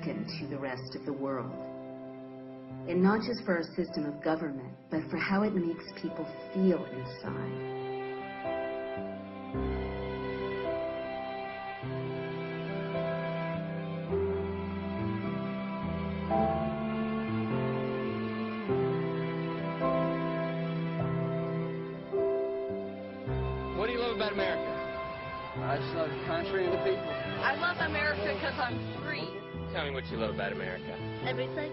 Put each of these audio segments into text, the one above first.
beacon to the rest of the world. And not just for our system of government, but for how it makes people feel inside. What do you love about America? I just love the country and the people. I love America because I'm free. Tell me what you love about America. Everything.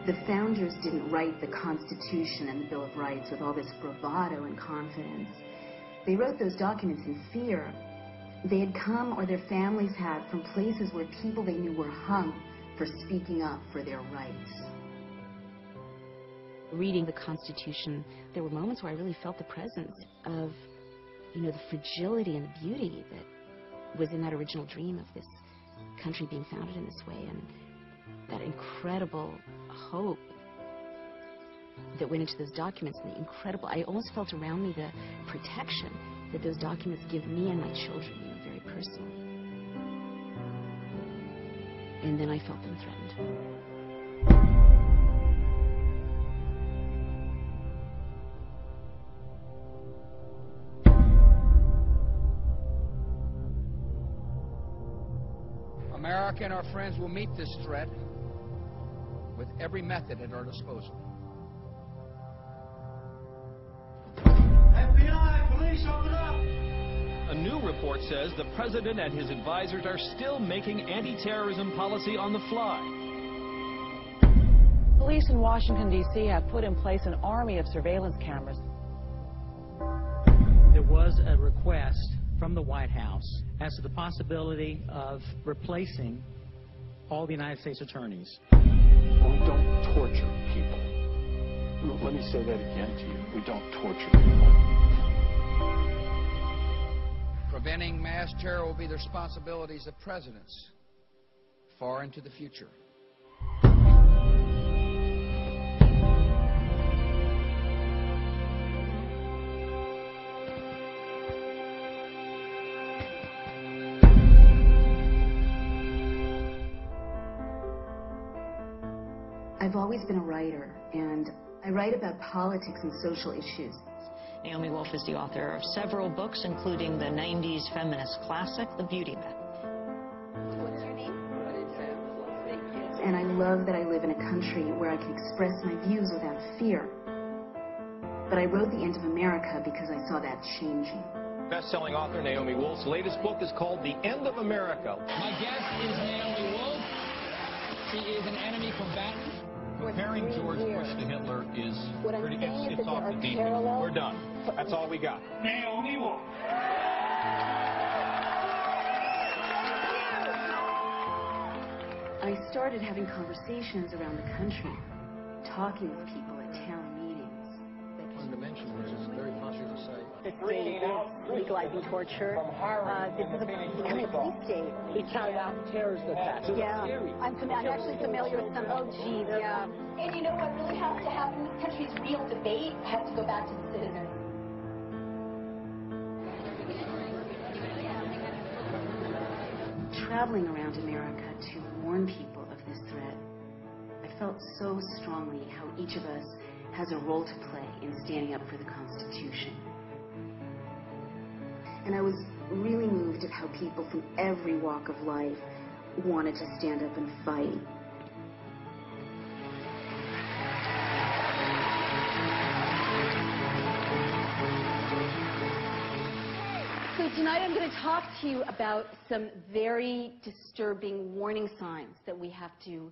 The founders didn't write the Constitution and the Bill of Rights with all this bravado and confidence. They wrote those documents in fear. They had come, or their families had, from places where people they knew were hung for speaking up for their rights. Reading the Constitution, there were moments where I really felt the presence of, the fragility and the beauty that was in that original dream of this country being founded in this way, and that incredible hope that went into those documents, and the incredible, I almost felt around me the protection that those documents give me and my children, very personally. And then I felt them threatened. America and our friends will meet this threat with every method at our disposal. FBI, police, open up! A new report says the president and his advisors are still making anti-terrorism policy on the fly. Police in Washington, D.C. have put in place an army of surveillance cameras. There was a request from the White House as to the possibility of replacing all the United States attorneys. We don't torture people. Let me say that again to you. We don't torture people. Preventing mass terror will be the responsibilities of presidents far into the future. I've always been a writer, and I write about politics and social issues. Naomi is the author of several books, including the 90s feminist classic, The Beauty Myth. What's your name? And I love that I live in a country where I can express my views without fear. But I wrote The End of America because I saw that changing. Best-selling author Naomi Wolf's latest book is called The End of America. My guest is Naomi Wolf. She is an enemy combatant. Comparing George Bush to Hitler is pretty, it's off the deep end. We're done. That's all we got. Naomi Wolf. I started having conversations around the country, talking with people at town meetings. One dimension, which is very possible to say. The state is legalizing torture. This is becoming a police state. They carried out terrorist attacks. Yeah, I'm actually familiar with some. Oh, geez, yeah. And you know what really has to happen in this country is real debate has to go back to the citizens. Traveling around America to warn people of this threat, I felt so strongly how each of us has a role to play in standing up for the Constitution. And I was really moved at how people from every walk of life wanted to stand up and fight. So tonight I'm going to talk to you about some very disturbing warning signs that we have to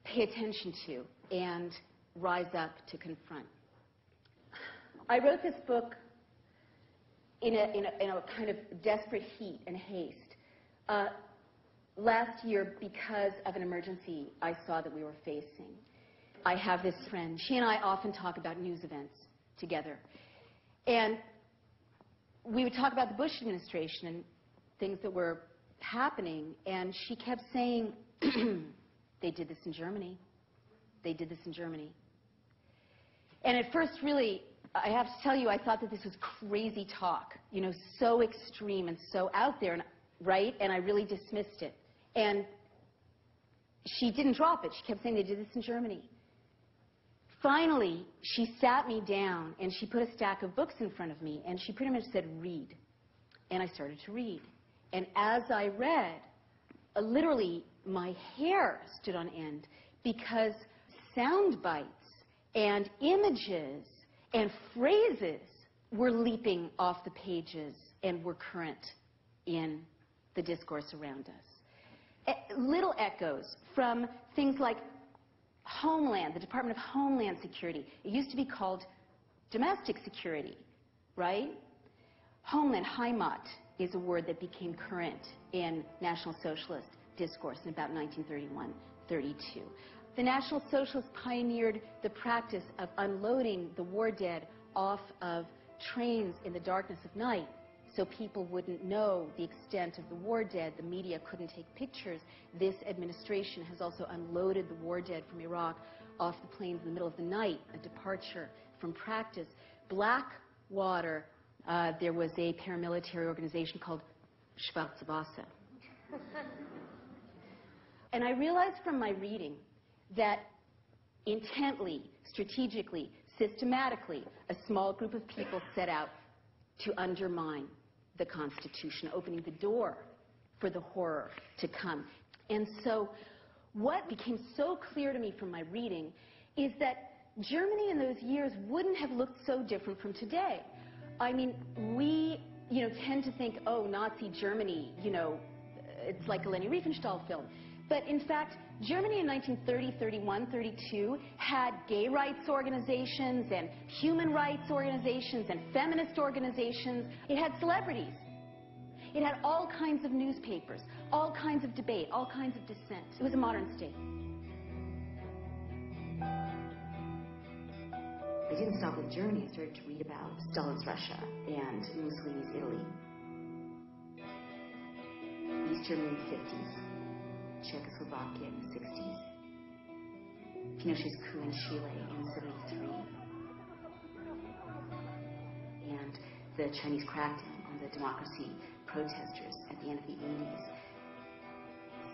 pay attention to and rise up to confront. I wrote this book in a kind of desperate heat and haste last year because of an emergency I saw that we were facing. I have this friend. She and I often talk about news events together. And we would talk about the Bush administration and things that were happening, and she kept saying, they did this in Germany. They did this in Germany. And at first, really, I have to tell you, I thought that this was crazy talk, so extreme and so out there. And right? And I really dismissed it. And she didn't drop it. She kept saying they did this in Germany. Finally, she sat me down and she put a stack of books in front of me and she pretty much said, read. And I started to read. And as I read, literally my hair stood on end because sound bites and images and phrases were leaping off the pages and were current in the discourse around us. Little echoes from things like Homeland, the Department of Homeland Security. It used to be called domestic security, right? Homeland, Heimat, is a word that became current in National Socialist discourse in about 1931-32. The National Socialists pioneered the practice of unloading the war dead off of trains in the darkness of night so people wouldn't know the extent of the war dead. The media couldn't take pictures. This administration has also unloaded the war dead from Iraq off the planes in the middle of the night, a departure from practice. Blackwater, there was a paramilitary organization called Schwarze Wasser. And I realized from my reading that intently, strategically, systematically, a small group of people set out to undermine the Constitution, opening the door for the horror to come. And so what became so clear to me from my reading is that Germany in those years wouldn't have looked so different from today. I mean, we, tend to think, oh, Nazi Germany, it's like a Leni Riefenstahl film. But in fact, Germany in 1930, 31, 32 had gay rights organizations and human rights organizations and feminist organizations. It had celebrities. It had all kinds of newspapers, all kinds of debate, all kinds of dissent. It was a modern state. I didn't stop with Germany. I started to read about Stalin's Russia and Mussolini's Italy. East Germany in the 50s. Czechoslovakia in the 60s. Pinochet's coup in Chile in 73. And the Chinese crackdown on the democracy protesters at the end of the 80s.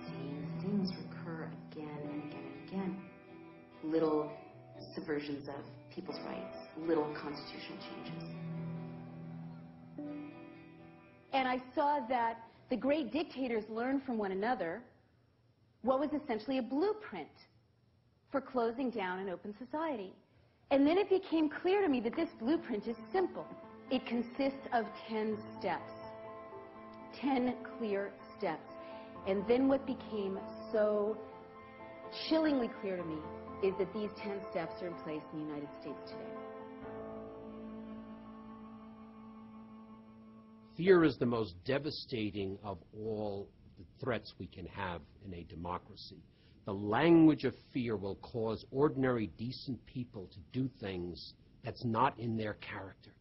Same things recur again and again and again. Little subversions of people's rights, little constitutional changes. And I saw that the great dictators learned from one another what was essentially a blueprint for closing down an open society. And then it became clear to me that this blueprint is simple. It consists of 10 steps, 10 clear steps. And then what became so chillingly clear to me is that these 10 steps are in place in the United States today. Fear is the most devastating of all the threats we can have in a democracy. The language of fear will cause ordinary, decent people to do things that's not in their character.